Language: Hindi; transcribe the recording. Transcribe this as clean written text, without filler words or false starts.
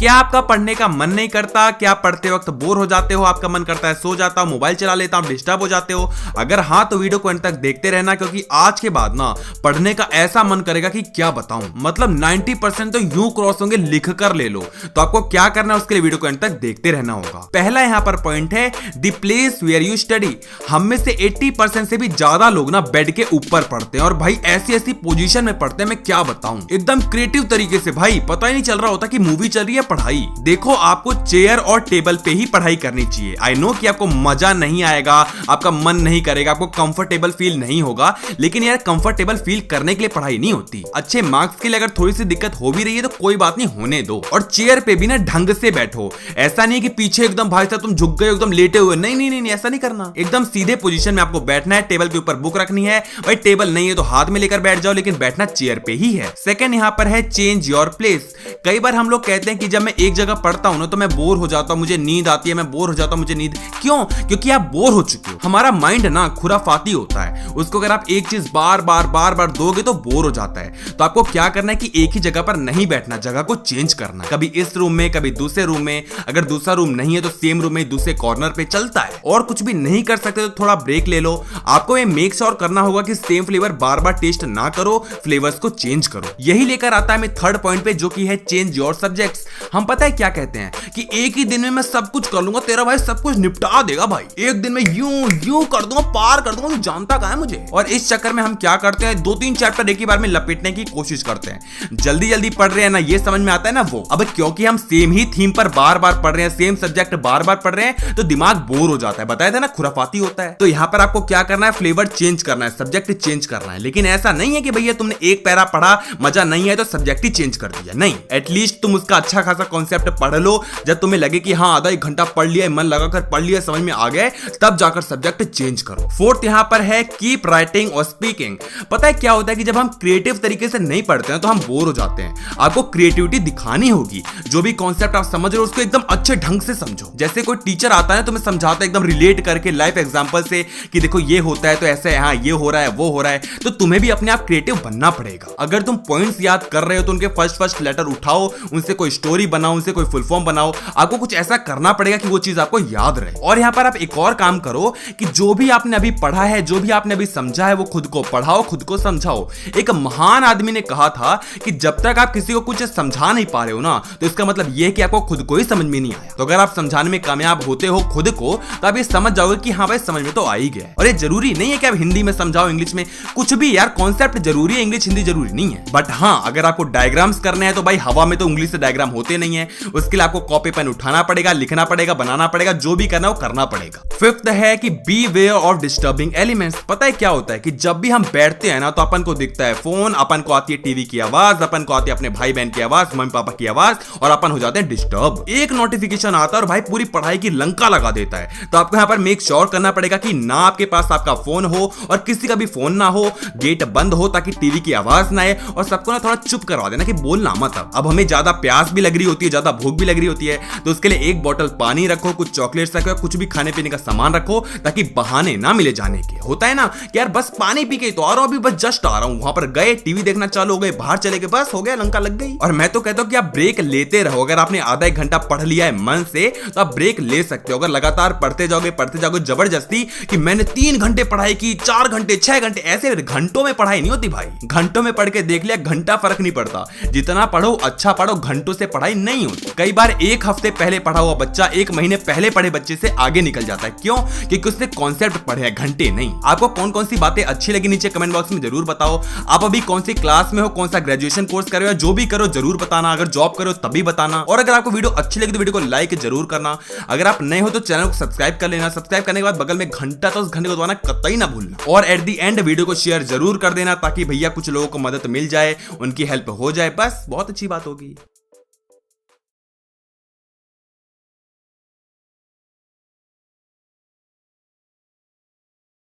क्या आपका पढ़ने का मन नहीं करता? क्या पढ़ते वक्त बोर हो जाते हो? आपका मन करता है सो जाता हूं, मोबाइल चला लेता हूं, डिस्टर्ब हो जाते हो? अगर हाँ तो वीडियो को अंत तक देखते रहना, क्योंकि आज के बाद ना पढ़ने का ऐसा मन करेगा कि क्या बताऊं। मतलब 90% तो यूं क्रॉस होंगे, लिख कर ले लो। तो आपको क्या करना है उसके लिए वीडियो को अंत तक देखते रहना होगा। पहला यहां पर पॉइंट है the place where you study. हम में से 80% से भी ज्यादा लोग ना बेड के ऊपर पढ़ते हैं, और भाई ऐसी ऐसी पोजीशन में पढ़ते हैं, मैं क्या बताऊं, एकदम क्रिएटिव तरीके से। भाई पता ही नहीं चल रहा होता कि मूवी चल रही है पढ़ाई। देखो आपको चेयर और टेबल पे ही पढ़ाई करनी चाहिए। आई नो कि आपको मजा नहीं आएगा, आपका मन नहीं करेगा, आपको कंफर्टेबल फील नहीं होगा, लेकिन यार कंफर्टेबल फील करने के लिए पढ़ाई नहीं होती। अच्छे मार्क्स के लिए अगर थोड़ी सी दिक्कत हो भी रही है तो कोई बात नहीं, होने दो। और चेयर पे भी ना ढंग से बैठो। ऐसा नहीं कि पीछे एकदम भाई साहब तुम झुक गए एकदम लेटे हुए, नहीं नहीं नहीं, ऐसा नहीं करना। एकदम सीधे पोजीशन में आपको बैठना है। टेबल के ऊपर बुक रखनी है। भाई टेबल नहीं है तो हाथ में लेकर बैठ जाओ, लेकिन बैठना चेयर पे ही है। सेकंड यहाँ पर है चेंज योर प्लेस। कई बार हम लोग कहते हैं कि जब मैं एक जगह पढ़ता हूं ना तो मैं बोर हो जाता हूं, मुझे नींद आती है, मैं बोर हो जाता हूं, मुझे नींद। क्यों? क्योंकि आप बोर हो चुके हो। हमारा माइंड ना खुराफाती होता है, उसको अगर आप एक चीज बार बार दोगे तो बोर हो जाता है। तो आपको क्या करना है कि एक ही जगह पर नहीं बैठना, जगह को चेंज करना है। कभी इस रूम में, कभी दूसरे रूम में। अगर दूसरा रूम नहीं है तो सेम रूम में दूसरे कॉर्नर पे चलता है। और कुछ भी नहीं कर सकते तो थोड़ा ब्रेक ले लो। आपको ये मेक श्योर करना होगा कि सेम फ्लेवर बार बार टेस्ट ना करो, फ्लेवर्स को चेंज करो। यही लेकर आता है मैं थर्ड पॉइंट पे, जो कि है चेंज योर सब्जेक्ट्स। हम पता है क्या कहते हैं कि एक ही दिन में मैं सब कुछ कर लूंगा, तेरा भाई सब कुछ निपटा देगा भाई, एक दिन में यूं कर दूंगा, पार कर दूंगा, तू जानता कहां है मुझे। और इस चक्कर में हम क्या करते हैं, 2-3 चैप्टर एक ही बार में लपेटने की कोशिश करते हैं। जल्दी जल्दी पढ़ रहे हैं ना, ये समझ में आता है ना वो। अब क्योंकि हम सेम ही थीम पर बार बार पढ़ रहे हैं, सेम सब्जेक्ट बार बार पढ़ रहे हैं, तो दिमाग बोर हो जाता है। बताया था ना, खुराफाती होता है। तो यहां पर आपको क्या करना है, फ्लेवर चेंज करना है, सब्जेक्ट चेंज करना है। लेकिन ऐसा नहीं है कि भैया तुमने एक पैरा पढ़ा, मजा नहीं है तो सब्जेक्ट ही चेंज कर दिया। नहीं, एटलीस्ट तुम उसका अच्छा खासा कॉन्सेप्ट पढ़ लो। जब तुम्हें लगे कि हाँ आधा 1 घंटा पढ़ लिया, मन लगाकर पढ़ लिया, समझ में आ गए, तब जाकर सब्जेक्ट चेंज करो। फोर्थ यहां पर है कीप राइटिंग और स्पीकिंग। पता है क्या होता है कि जब हम क्रिएटिव तरीके से नहीं पढ़ते हैं तो हम बोर हो जाते हैं। आपको क्रिएटिविटी दिखानी होगी। जो भी कॉन्सेप्ट आप समझ रहे हो उसको एकदम अच्छे ढंग से समझो। जैसे कोई टीचर आता है तो मैं समझाता है एकदम रिलेट करके लाइफ एग्जांपल से कि देखो ये होता है तो ऐसे है, हाँ ये हो रहा है, वो हो रहा है। तो तुम्हें भी अपने आप क्रिएटिव बनना पड़ेगा। अगर तुम पॉइंट्स याद कर रहे हो तो उनके फर्स्ट लेटर उठाओ, उनसे कोई स्टोरी बनाओ, उनसे कोई फुल फॉर्म बनाओ। आपको कुछ ऐसा करना पड़ेगा कि वो चीज आपको याद रहे। और यहां पर आप एक और काम करो कि जो भी आपने अभी पढ़ा है, जो भी आपने अभी समझा है, वो खुद को पढ़ाओ, खुद को समझाओ। एक महान आदमी ने कहा था कि जब तक आप किसी को कुछ समझा नहीं पा रहे हो ना, तो इसका मतलब यह है कि आपको खुद को ही समझ में नहीं आया। तो अगर आप समझाने में कामयाब होते हो खुद को, तो आप ये समझ जाओगे कि हाँ भाई समझ में तो आ ही गया। और ये जरूरी नहीं है कि आप हिंदी में समझाओ, इंग्लिश में, कुछ भी यार कॉन्सेप्ट जरूरी है, इंग्लिश हिंदी जरूरी नहीं है। बट हाँ, अगर आपको डायग्राम्स करने हैं तो भाई हवा में तो इंग्लिश से डायग्राम होते नहीं है। उसके लिए आपको कॉपी पेन उठाना पड़ेगा, लिखना पड़ेगा, बनाना पड़ेगा, जो भी करना है वो करना पड़ेगा। फिफ्थ है कि be aware of disturbing elements. पता है क्या होता है कि जब भी हम बैठते हैं ना तो अपन को दिखता है फोन, अपन को आती है टीवी की आवाज, अपन को आती है अपने भाई बहन की आवाज, मम्मी पापा की आवाज, और अपन हो जाते हैं डिस्टर्ब। एक नोटिफिकेशन आता है और भाई पूरी पढ़ाई की लंका लगा देता है। तो आपको यहां पर मेक श्योर करना पड़ेगा कि ना आपके पास आपका फोन हो और किसी का भी फोन ना हो, गेट बंद हो ताकि टीवी की आवाज ना आए, और सबको ना थोड़ा चुप करवा देना कि बोलना मत। अब हमें ज्यादा प्यास भी लग रही होती है, ज्यादा भूख भी लग रही होती है, तो उसके लिए 1 बोतल पानी रखो, कुछ चॉकलेट्स रखो, कुछ भी खाने पीने का सामान रखो, ताकि बहाने ना मिले जाने के। होता है ना कि यार बस पानी पी के तो आ रहा हूं, अभी बस जस्ट आ रहा हूं, वहां पर गए, टीवी देखना चालू हो गए, बाहर चले गए, बस हो गया, लंका लग गई। और मैं तो कहता हूं कि आप ब्रेक लेते रहो। अगर आपने आधा 1 घंटा पढ़ लिया है मन से तो आप ब्रेक ले सकते हो। अगर लगातार पढ़ते जाओगे जबरदस्ती कि मैंने 3 घंटे पढ़ाई की, 4 घंटे, 6 घंटे, ऐसे घंटों में पढ़ाई नहीं होती भाई। घंटों में पढ़ के देख लिया, घंटा फर्क नहीं पड़ता। जितना पढ़ो अच्छा पढ़ो, घंटों से पढ़ाई नहीं होती। कई बार 1 हफ्ते पहले पढ़ा हुआ बच्चा 1 महीने पहले पढ़े बच्चे से आगे निकल जाता है। क्यों? क्योंकि उसने कॉन्सेप्ट पढ़े हैं, घंटे नहीं। आपको कौन कौन सी बातें अच्छी लगी नीचे कमेंट बॉक्स में जरूर बताओ। आप अभी कौन सी क्लास में हो, कौन सा ग्रेजुएशन कोर्स कर रहे हो, जो भी करो जरूर बताना। अगर जॉब करो तभी बताना। और अगर आपको वीडियो अच्छी लगी तो वीडियो को लाइक जरूर करना। अगर आप नए हो तो चैनल को सब्सक्राइब कर लेना। सब्सक्राइब करने के बाद बगल में घंटा, तो उस घंटे को दबाना कतई ना भूलना। और एट द एंड वीडियो को शेयर जरूर कर देना ताकि भैया कुछ लोगों को मदद मिल जाए, उनकी हेल्प हो जाए। बस बहुत अच्छी बात होगी।